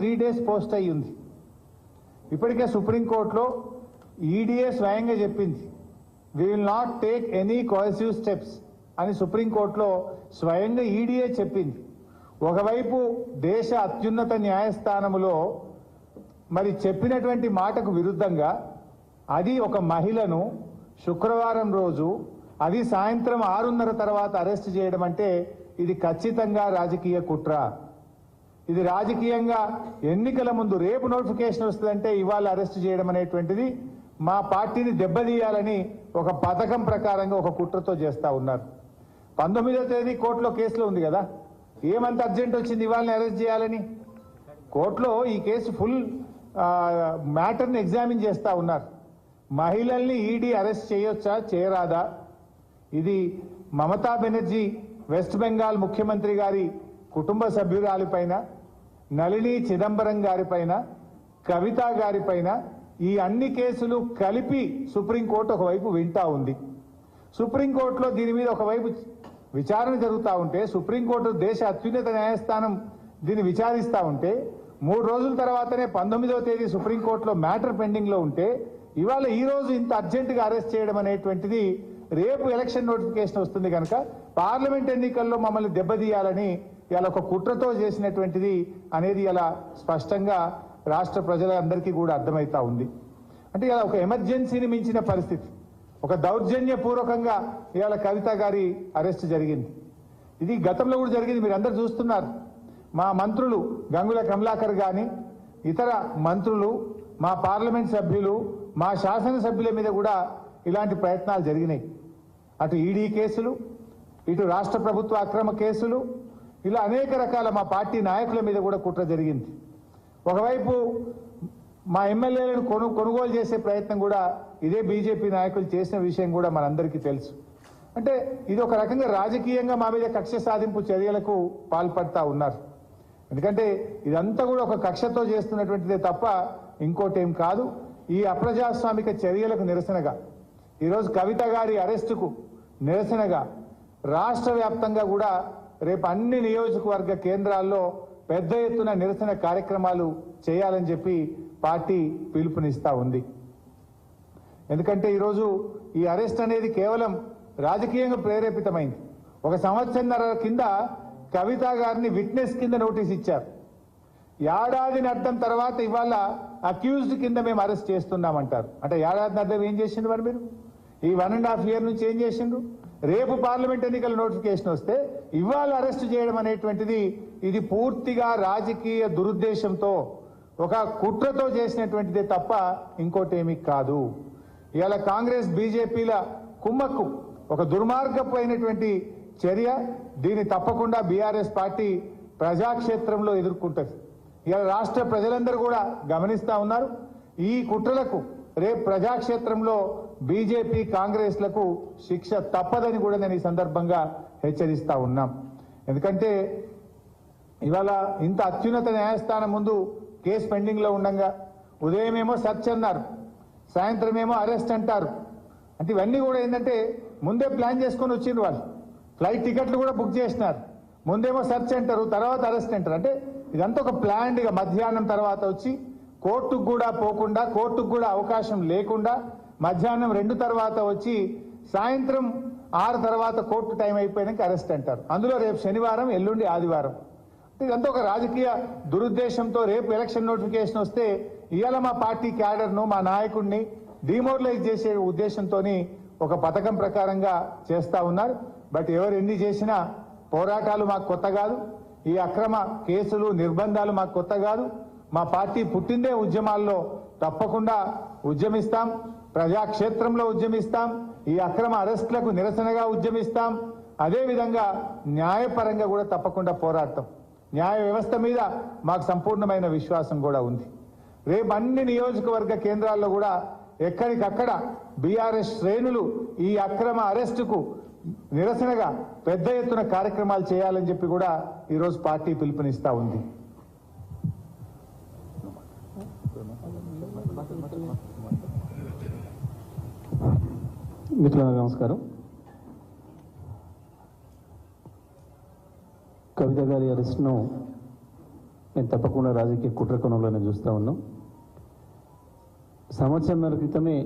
3 days post అయ్యి ఉంది. ఇప్పటికే సుప్రీంకోర్టులో ఈడీఏ స్వయంగా చెప్పింది, we will not take any coercive steps అని సుప్రీంకోర్టులో స్వయంగా ఈడీఏ చెప్పింది. ఒకవైపు దేశ అత్యున్నత న్యాయస్థానములో మరి చెప్పినటువంటి మాటకు విరుద్ధంగా అది ఒక మహిళను శుక్రవారం రోజు అది సాయంత్రం 6:30 తర్వాత అరెస్ట్ చేయడం అంటే ఇది ఖచ్చితంగా రాజకీయ కుట్ర. ఇది రాజకీయంగా ఎన్నికల ముందు రేపు నోటిఫికేషన్ వస్తుందంటే ఇవాళ అరెస్ట్ చేయడం అనేటువంటిది మా పార్టీని దెబ్బతీయాలని ఒక పథకం ప్రకారంగా ఒక కుట్రతో చేస్తా ఉన్నారు. 19వ తేదీ కోర్టులో కేసులో ఉంది కదా, ఏమంత అర్జెంట్ వచ్చింది ఇవాళని అరెస్ట్ చేయాలని? కోర్టులో ఈ కేసు ఫుల్ మ్యాటర్ని ఎగ్జామిన్ చేస్తా ఉన్నారు. మహిళల్ని ఈడీ అరెస్ట్ చేయొచ్చా చేయరాదా? ఇది మమతా బెనర్జీ వెస్ట్ బెంగాల్ ముఖ్యమంత్రి గారి కుటుంబ సభ్యురాలిపైన, నళిని చిదంబరం గారిపైన, కవిత గారిపైన ఈ అన్ని కేసులు కలిపి సుప్రీంకోర్టు ఒకవైపు వింటా ఉంది. సుప్రీంకోర్టులో దీని మీద ఒకవైపు విచారణ జరుగుతూ ఉంటే, సుప్రీంకోర్టు దేశ అత్యున్నత న్యాయస్థానం దీన్ని విచారిస్తూ ఉంటే, 3 రోజుల తర్వాతనే 19వ తేదీ సుప్రీంకోర్టులో మ్యాటర్ పెండింగ్ లో ఉంటే ఇవాళ ఈ రోజు ఇంత అర్జెంటుగా అరెస్ట్ చేయడం అనేటువంటిది రేపు ఎలక్షన్ నోటిఫికేషన్ వస్తుంది కనుక పార్లమెంట్ ఎన్నికల్లో మమ్మల్ని దెబ్బతీయాలని ఇలా ఒక కుట్రతో చేసినటువంటిది అనేది ఇలా స్పష్టంగా రాష్ట్ర ప్రజలందరికీ కూడా అర్థమవుతా ఉంది. అంటే ఇలా ఒక ఎమర్జెన్సీని మించిన పరిస్థితి, ఒక దౌర్జన్యపూర్వకంగా ఇవాళ కవిత గారి అరెస్ట్ జరిగింది. ఇది గతంలో కూడా జరిగింది, మీరు అందరు చూస్తున్నారు. మా మంత్రులు గంగుల కమలాకర్ గాని, ఇతర మంత్రులు, మా పార్లమెంట్ సభ్యులు, మా శాసనసభ్యుల మీద కూడా ఇలాంటి ప్రయత్నాలు జరిగినాయి. అటు ఈడీ కేసులు, ఇటు రాష్ట్ర ప్రభుత్వ అక్రమ కేసులు, ఇలా అనేక రకాల మా పార్టీ నాయకుల మీద కూడా కుట్ర జరిగింది. ఒకవైపు మా ఎమ్మెల్యేలను కొనుగోలు చేసే ప్రయత్నం కూడా ఇదే బీజేపీ నాయకులు చేసిన విషయం కూడా మనందరికీ తెలుసు. అంటే ఇది ఒక రకంగా రాజకీయంగా మా మీద కక్ష సాధింపు చర్యలకు పాల్పడతా ఉన్నారు. ఎందుకంటే ఇదంతా కూడా ఒక కక్షతో చేస్తున్నటువంటిదే తప్ప ఇంకోటేం కాదు. ఈ అప్రజాస్వామిక చర్యలకు నిరసనగా ఈరోజు కవిత గారి అరెస్టుకు నిరసనగా రాష్ట్ర వ్యాప్తంగా కూడా రేపు అన్ని నియోజకవర్గ కేంద్రాల్లో పెద్ద ఎత్తున నిరసన కార్యక్రమాలు చేయాలని చెప్పి పార్టీ పిలుపునిస్తా ఉంది. ఎందుకంటే ఈరోజు ఈ అరెస్ట్ అనేది కేవలం రాజకీయంగా ప్రేరేపితమైంది. 1 సంవత్సరంన్నర కింద కవిత గారిని విట్నెస్ కింద నోటీస్ ఇచ్చారు. ఏడాదిని అర్థం తర్వాత ఇవాళ అక్యూజ్డ్ కింద మేము అరెస్ట్ చేస్తున్నామంటారు. అంటే ఏడాదిని అర్థం ఏం చేసిండ్రు మరి మీరు? ఈ 1.5 year నుంచి ఏం చేసిండ్రు? రేపు పార్లమెంట్ ఎన్నికల నోటిఫికేషన్ వస్తే ఇవాళ అరెస్ట్ చేయడం అనేటువంటిది ఇది పూర్తిగా రాజకీయ దురుద్దేశంతో ఒక కుట్రతో చేసినటువంటిదే తప్ప ఇంకోటేమీ కాదు. ఇవాళ కాంగ్రెస్ బీజేపీల కుమ్మక్కు ఒక దుర్మార్గమైనటువంటి చర్య. దీన్ని తప్పకుండా బీఆర్ఎస్ పార్టీ ప్రజాక్షేత్రంలో ఎదుర్కొంటుంది. ఇవాళ రాష్ట్ర ప్రజలందరూ కూడా గమనిస్తా ఉన్నారు. ఈ కుట్రలకు రేపు ప్రజాక్షేత్రంలో బీజేపీ కాంగ్రెస్లకు శిక్ష తప్పదని కూడా నేను ఈ సందర్భంగా హెచ్చరిస్తా ఉన్నాం. ఎందుకంటే ఇవాళ ఇంత అత్యున్నత న్యాయస్థానం ముందు కేసు పెండింగ్ లో ఉండగా ఉదయమేమో సెర్చ్ అన్నారు, సాయంత్రం ఏమో అరెస్ట్ అంటారు. అంటే ఇవన్నీ కూడా ఏంటంటే ముందే ప్లాన్ చేసుకొని వచ్చిండ్రు. వాళ్ళు ఫ్లైట్ టికెట్లు కూడా బుక్ చేసినారు. ముందేమో సెర్చ్ అంటారు, తర్వాత అరెస్ట్ అంటారు. అంటే ఇదంతా ఒక ప్లాన్డ్గా మధ్యాహ్నం తర్వాత వచ్చి కోర్టుకు కూడా పోకుండా, కోర్టుకు కూడా అవకాశం లేకుండా మధ్యాహ్నం 2 తర్వాత వచ్చి సాయంత్రం 6 తర్వాత కోర్టు టైం అయిపోయినాక అరెస్ట్ అంటారు. అందులో రేపు శనివారం, ఎల్లుండి ఆదివారం. ఇదంతా ఒక రాజకీయ దురుద్దేశంతో రేపు ఎలక్షన్ నోటిఫికేషన్ వస్తే ఇవాళ మా పార్టీ క్యాడర్ను, మా నాయకుడిని డిమోరలైజ్ చేసే ఉద్దేశంతో ఒక పథకం ప్రకారంగా చేస్తా ఉన్నారు. బట్ ఎవరు ఎన్ని చేసినా పోరాటాలు మాకు కొత్త కాదు. ఈ అక్రమ కేసులు, నిర్బంధాలు మాకు కొత్త కాదు. మా పార్టీ పుట్టిందే ఉద్యమాల్లో. తప్పకుండా ఉద్యమిస్తాం, ప్రజాక్షేత్రంలో ఉద్యమిస్తాం, ఈ అక్రమ అరెస్టులకు నిరసనగా ఉద్యమిస్తాం. అదేవిధంగా న్యాయపరంగా కూడా తప్పకుండా పోరాడతాం. న్యాయ వ్యవస్థ మీద మాకు సంపూర్ణమైన విశ్వాసం కూడా ఉంది. రేపు అన్ని నియోజకవర్గ కేంద్రాల్లో కూడా ఎక్కడికక్కడ బీఆర్ఎస్ శ్రేణులు ఈ అక్రమ అరెస్టుకు నిరసనగా పెద్ద ఎత్తున కార్యక్రమాలు చేయాలని చెప్పి కూడా ఈరోజు పార్టీ పిలుపునిస్తా ఉంది. మిత్రులకు నమస్కారం. కవిత గారి అరెస్ట్ను మేము తప్పకుండా రాజకీయ కుట్రకోణంలోనే చూస్తూ ఉన్నాం. సంవత్సరంన్నర క్రితమే